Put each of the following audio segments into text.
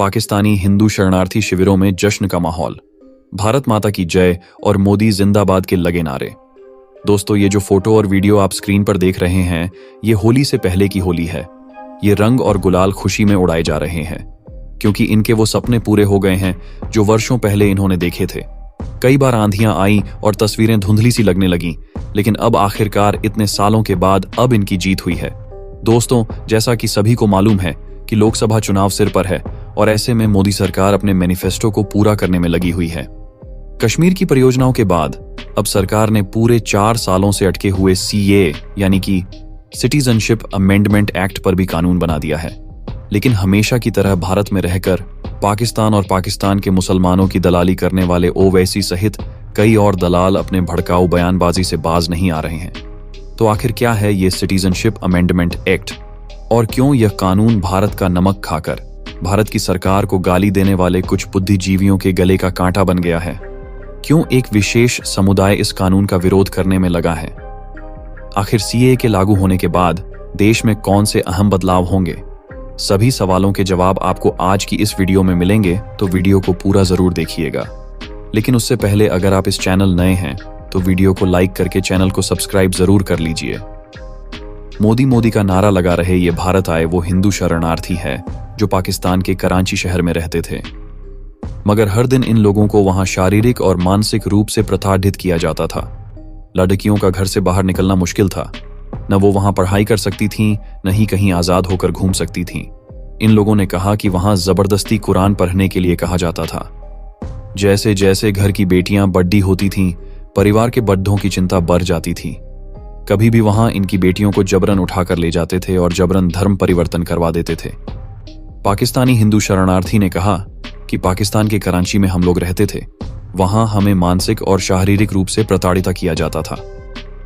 पाकिस्तानी हिंदू शरणार्थी शिविरों में जश्न का माहौल, भारत माता की जय और मोदी जिंदाबाद के लगे नारे। दोस्तों, ये जो फोटो और वीडियो आप स्क्रीन पर देख रहे हैं, ये होली से पहले की होली है। ये रंग और गुलाल खुशी में उड़ाए जा रहे हैं, क्योंकि इनके वो सपने पूरे हो गए हैं जो वर्षों पहले इन्होंने देखे थे। कई बार आंधियां आईं और तस्वीरें धुंधली सी लगने लगीं, लेकिन अब आखिरकार इतने सालों के बाद अब इनकी जीत हुई है। दोस्तों, जैसा कि सभी को मालूम है कि लोकसभा चुनाव सिर पर है और ऐसे में मोदी सरकार अपने मैनिफेस्टो को पूरा करने में लगी हुई है। कश्मीर की परियोजनाओं के बाद अब सरकार ने पूरे 4 सालों से अटके हुए CAA यानी कि सिटीजनशिप अमेंडमेंट एक्ट पर भी कानून बना दिया है। लेकिन हमेशा की तरह भारत में रहकर पाकिस्तान और पाकिस्तान के मुसलमानों की दलाली करने वाले ओवैसी सहित कई और दलाल अपने भड़काऊ बयानबाजी से बाज नहीं आ रहे हैं। तो आखिर क्या है ये सिटीजनशिप अमेंडमेंट एक्ट और क्यों यह कानून भारत का नमक खाकर भारत की सरकार को गाली देने वाले कुछ बुद्धिजीवियों के गले का कांटा बन गया है? क्यों एक विशेष समुदाय इस कानून का विरोध करने में लगा है? आखिर CAA के लागू होने के बाद देश में कौन से अहम बदलाव होंगे? सभी सवालों के जवाब आपको आज की इस वीडियो में मिलेंगे, तो वीडियो को पूरा जरूर देखिएगा। लेकिन उससे पहले अगर आप इस चैनल नए हैं तो वीडियो को लाइक करके चैनल को सब्सक्राइब जरूर कर लीजिए। मोदी का नारा लगा रहे ये भारत आए वो हिंदू शरणार्थी है जो पाकिस्तान के कराची शहर में रहते थे, मगर हर दिन इन लोगों को वहां शारीरिक और मानसिक रूप से प्रताड़ित किया जाता था। लड़कियों का घर से बाहर निकलना मुश्किल था। न वो वहां पढ़ाई कर सकती थीं, न ही कहीं आजाद होकर घूम सकती थीं। इन लोगों ने कहा कि वहां जबरदस्ती कुरान पढ़ने के लिए कहा जाता था। जैसे जैसे घर की बेटियां बड्डी होती थीं, परिवार के बड्ढों की चिंता बढ़ जाती थी। कभी भी वहां इनकी बेटियों को जबरन उठाकर ले जाते थे और जबरन धर्म परिवर्तन करवा देते थे। पाकिस्तानी हिंदू शरणार्थी ने कहा कि पाकिस्तान के कराची में हम लोग रहते थे, वहां हमें मानसिक और शारीरिक रूप से प्रताड़ित किया जाता था।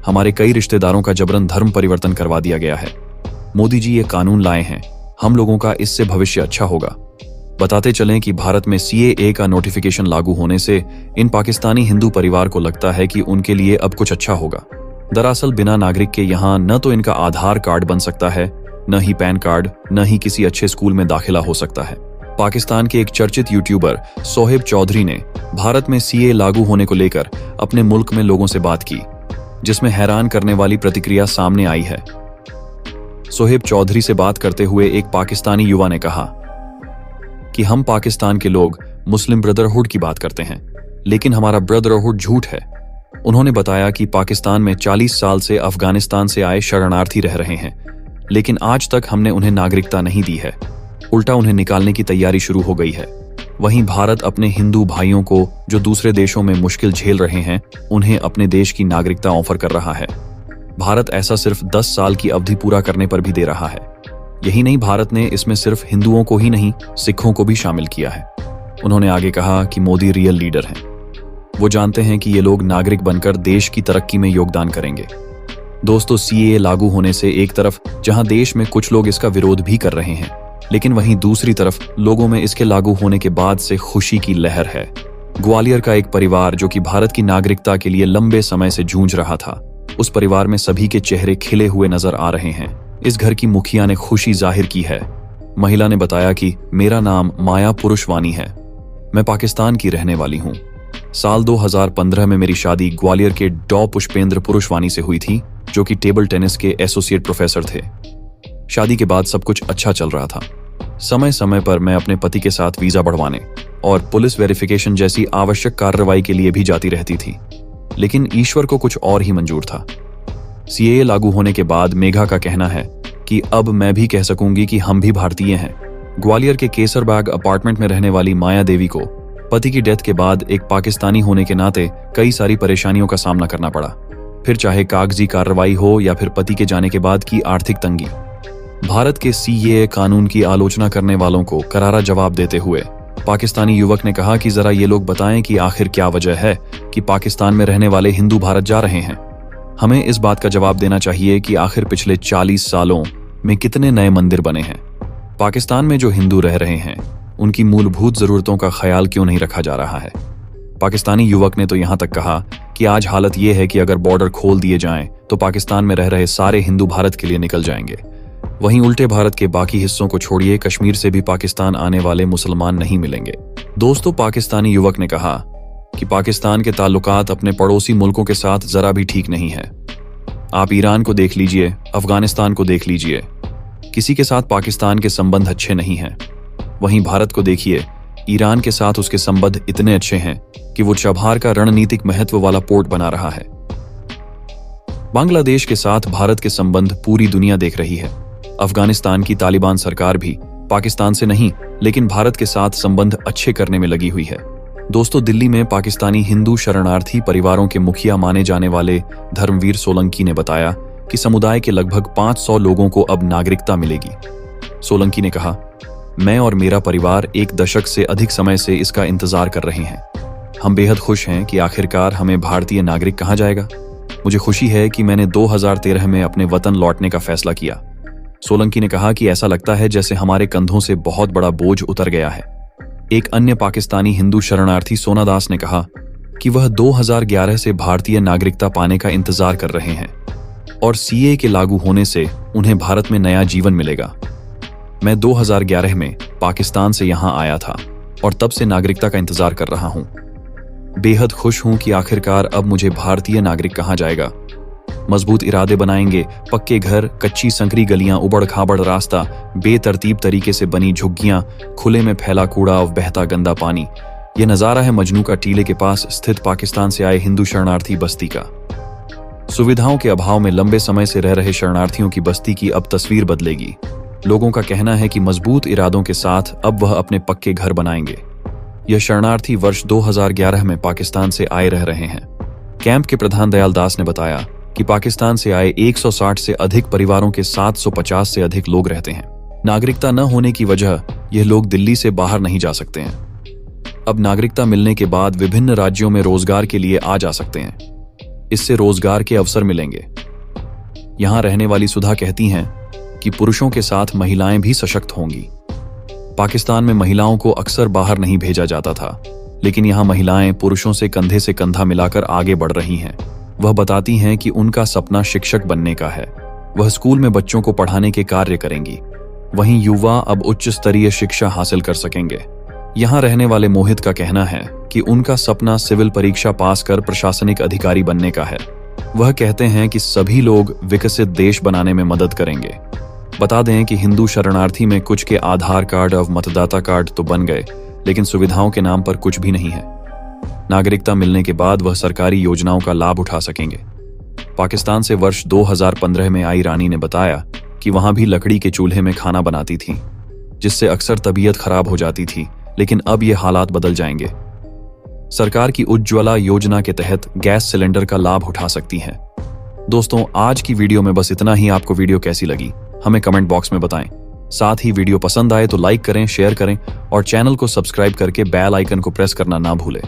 हमारे कई रिश्तेदारों का जबरन धर्म परिवर्तन करवा दिया गया है। मोदी जी ये कानून लाए हैं, हम लोगों का इससे भविष्य अच्छा होगा। बताते चलें कि भारत में CAA का नोटिफिकेशन लागू होने से इन पाकिस्तानी हिंदू परिवार को लगता है कि उनके लिए अब कुछ अच्छा होगा। दरअसल बिना नागरिक के यहाँ न तो इनका आधार कार्ड बन सकता है, न ही पैन कार्ड, न ही किसी अच्छे स्कूल में दाखिला हो सकता है। पाकिस्तान के एक चर्चित यूट्यूबर सोहेब चौधरी ने भारत में CAA लागू होने को लेकर अपने मुल्क में लोगों से बात की, जिसमें हैरान करने वाली प्रतिक्रिया सामने आई है। सोहेब चौधरी से बात करते हुए एक पाकिस्तानी युवा ने कहा कि हम पाकिस्तान के लोग मुस्लिम ब्रदरहुड की बात करते हैं, लेकिन हमारा ब्रदरहुड झूठ है। उन्होंने बताया कि पाकिस्तान में 40 साल से अफगानिस्तान से आए शरणार्थी रह रहे हैं, लेकिन आज तक हमने उन्हें नागरिकता नहीं दी है। उल्टा उन्हें निकालने की तैयारी शुरू हो गई है। वहीं भारत अपने हिंदू भाइयों को जो दूसरे देशों में मुश्किल झेल रहे हैं, उन्हें अपने देश की नागरिकता ऑफर कर रहा है। भारत ऐसा सिर्फ 10 साल की अवधि पूरा करने पर भी दे रहा है। यही नहीं, भारत ने इसमें सिर्फ हिंदुओं को ही नहीं, सिखों को भी शामिल किया है। उन्होंने आगे कहा कि मोदी रियल लीडर हैं। वो जानते हैं कि ये लोग नागरिक बनकर देश की तरक्की में योगदान करेंगे। दोस्तों, CAA लागू होने से एक तरफ जहां देश में कुछ लोग इसका विरोध भी कर रहे हैं, लेकिन वहीं दूसरी तरफ लोगों में इसके लागू होने के बाद से खुशी की लहर है। ग्वालियर का एक परिवार जो कि भारत की नागरिकता के लिए लंबे समय से जूझ रहा था, उस परिवार में सभी के चेहरे खिले हुए नजर आ रहे हैं। इस घर की मुखिया ने खुशी जाहिर की है। महिला ने बताया कि मेरा नाम माया पुरुषवानी है, मैं पाकिस्तान की रहने वाली हूँ। साल 2015 में मेरी शादी ग्वालियर के डॉ पुष्पेंद्र पुरुषवानी से हुई थी, जो कि टेबल टेनिस के एसोसिएट प्रोफेसर थे। शादी के बाद सब कुछ अच्छा चल रहा था। समय समय पर मैं अपने पति के साथ वीजा बढ़वाने और पुलिस वेरिफिकेशन जैसी आवश्यक कार्रवाई के लिए भी जाती रहती थी, लेकिन ईश्वर को कुछ और ही मंजूर था। CAA लागू होने के बाद मेघा का कहना है कि अब मैं भी कह सकूंगी कि हम भी भारतीय हैं। ग्वालियर के केसरबाग अपार्टमेंट में रहने वाली माया देवी को पति की डेथ के बाद एक पाकिस्तानी होने के नाते कई सारी परेशानियों का सामना करना पड़ा, फिर चाहे कागजी कार्रवाई हो या फिर पति के जाने के बाद की आर्थिक तंगी। भारत के CAA कानून की आलोचना करने वालों को करारा जवाब देते हुए पाकिस्तानी युवक ने कहा कि जरा ये लोग बताएं कि आखिर क्या वजह है कि पाकिस्तान में रहने वाले हिंदू भारत जा रहे हैं। हमें इस बात का जवाब देना चाहिए कि आखिर पिछले 40 सालों में कितने नए मंदिर बने हैं। पाकिस्तान में जो हिंदू रह रहे हैं, उनकी मूलभूत जरूरतों का ख्याल क्यों नहीं रखा जा रहा है? पाकिस्तानी युवक ने तो यहां तक कहा कि आज हालत यह है कि अगर बॉर्डर खोल दिए जाएं तो पाकिस्तान में रह रहे सारे हिंदू भारत के लिए निकल जाएंगे। वहीं उल्टे भारत के बाकी हिस्सों को छोड़िए, कश्मीर से भी पाकिस्तान आने वाले मुसलमान नहीं मिलेंगे। दोस्तों, पाकिस्तानी युवक ने कहा कि पाकिस्तान के ताल्लुकात अपने पड़ोसी मुल्कों के साथ जरा भी ठीक नहीं है। आप ईरान को देख लीजिए, अफगानिस्तान को देख लीजिए, किसी के साथ पाकिस्तान के संबंध अच्छे नहीं हैं। वहीं भारत को देखिए, ईरान के साथ उसके संबंध इतने अच्छे हैं कि वो चबहार का रणनीतिक महत्व वाला पोर्ट बना रहा है। बांग्लादेश के साथ भारत के संबंध पूरी दुनिया देख रही है। अफगानिस्तान की तालिबान सरकार भी पाकिस्तान से नहीं लेकिन भारत के साथ संबंध अच्छे करने में लगी हुई है। दोस्तों, दिल्ली में पाकिस्तानी हिंदू शरणार्थी परिवारों के मुखिया माने जाने वाले धर्मवीर सोलंकी ने बताया कि समुदाय के लगभग 500 लोगों को अब नागरिकता मिलेगी। सोलंकी ने कहा, मैं और मेरा परिवार 1 दशक से अधिक समय से इसका इंतजार कर रहे हैं। हम बेहद खुश हैं कि आखिरकार हमें भारतीय नागरिक कहा जाएगा। मुझे खुशी है कि मैंने 2013 में अपने वतन लौटने का फैसला किया। सोलंकी ने कहा कि ऐसा लगता है जैसे हमारे कंधों से बहुत बड़ा बोझ उतर गया है। एक अन्य पाकिस्तानी हिंदू शरणार्थी सोना दास ने कहा कि वह 2011 से भारतीय नागरिकता पाने का इंतजार कर रहे हैं और सीए के लागू होने से उन्हें भारत में नया जीवन मिलेगा। मैं 2011 में पाकिस्तान से यहां आया था और तब से नागरिकता का इंतजार कर रहा हूं। बेहद खुश हूं कि आखिरकार अब मुझे भारतीय नागरिक कहा जाएगा। मजबूत इरादे बनाएंगे, पक्के घर, कच्ची संकरी गलियां, उबड़ खाबड़ रास्ता, बेतरतीब तरीके से बनी झुग्गियां, खुले में फैला कूड़ा और बहता गंदा पानी। यह नजारा है मजनू का टीले के पास स्थित पाकिस्तान से आए हिंदू शरणार्थी बस्ती का। सुविधाओं के अभाव में लंबे समय से रह रहे शरणार्थियों की बस्ती की अब तस्वीर बदलेगी। लोगों का कहना है कि मजबूत इरादों के साथ अब वह अपने पक्के घर बनाएंगे। यह शरणार्थी वर्ष 2011 में पाकिस्तान से आए रह रहे हैं। कैंप के प्रधान दयाल दास ने बताया कि पाकिस्तान से आए 160 से अधिक परिवारों के 750 से अधिक लोग रहते हैं। नागरिकता न होने की वजह यह लोग दिल्ली से बाहर नहीं जा सकते हैं। अब नागरिकता मिलने के बाद विभिन्न राज्यों में रोजगार के लिए आ जा सकते हैं। इससे रोजगार के अवसर मिलेंगे। यहां रहने वाली सुधा कहती हैं कि पुरुषों के साथ महिलाएं भी सशक्त होंगी। पाकिस्तान में महिलाओं को अक्सर बाहर नहीं भेजा जाता था, लेकिन यहां महिलाएं पुरुषों से कंधा मिलाकर आगे बढ़ रही हैं। वह बताती हैं कि उनका सपना शिक्षक बनने का है। वह स्कूल में बच्चों को पढ़ाने के कार्य करेंगी। वहीं युवा अब उच्च स्तरीय शिक्षा हासिल कर सकेंगे। यहां रहने वाले मोहित का कहना है कि उनका सपना सिविल परीक्षा पास कर प्रशासनिक अधिकारी बनने का है। वह कहते हैं कि सभी लोग विकसित देश बनाने में मदद करेंगे। बता दें कि हिंदू शरणार्थी में कुछ के आधार कार्ड और मतदाता कार्ड तो बन गए, लेकिन सुविधाओं के नाम पर कुछ भी नहीं है। नागरिकता मिलने के बाद वह सरकारी योजनाओं का लाभ उठा सकेंगे। पाकिस्तान से वर्ष 2015 में आई रानी ने बताया कि वहां भी लकड़ी के चूल्हे में खाना बनाती थी, जिससे अक्सर तबीयत खराब हो जाती थी, लेकिन अब ये हालात बदल जाएंगे। सरकार की उज्ज्वला योजना के तहत गैस सिलेंडर का लाभ उठा सकती हैं। दोस्तों, आज की वीडियो में बस इतना ही। आपको वीडियो कैसी लगी हमें कमेंट बॉक्स में बताएं। साथ ही वीडियो पसंद आए तो लाइक करें, शेयर करें और चैनल को सब्सक्राइब करके बेल आइकन को प्रेस करना ना भूलें।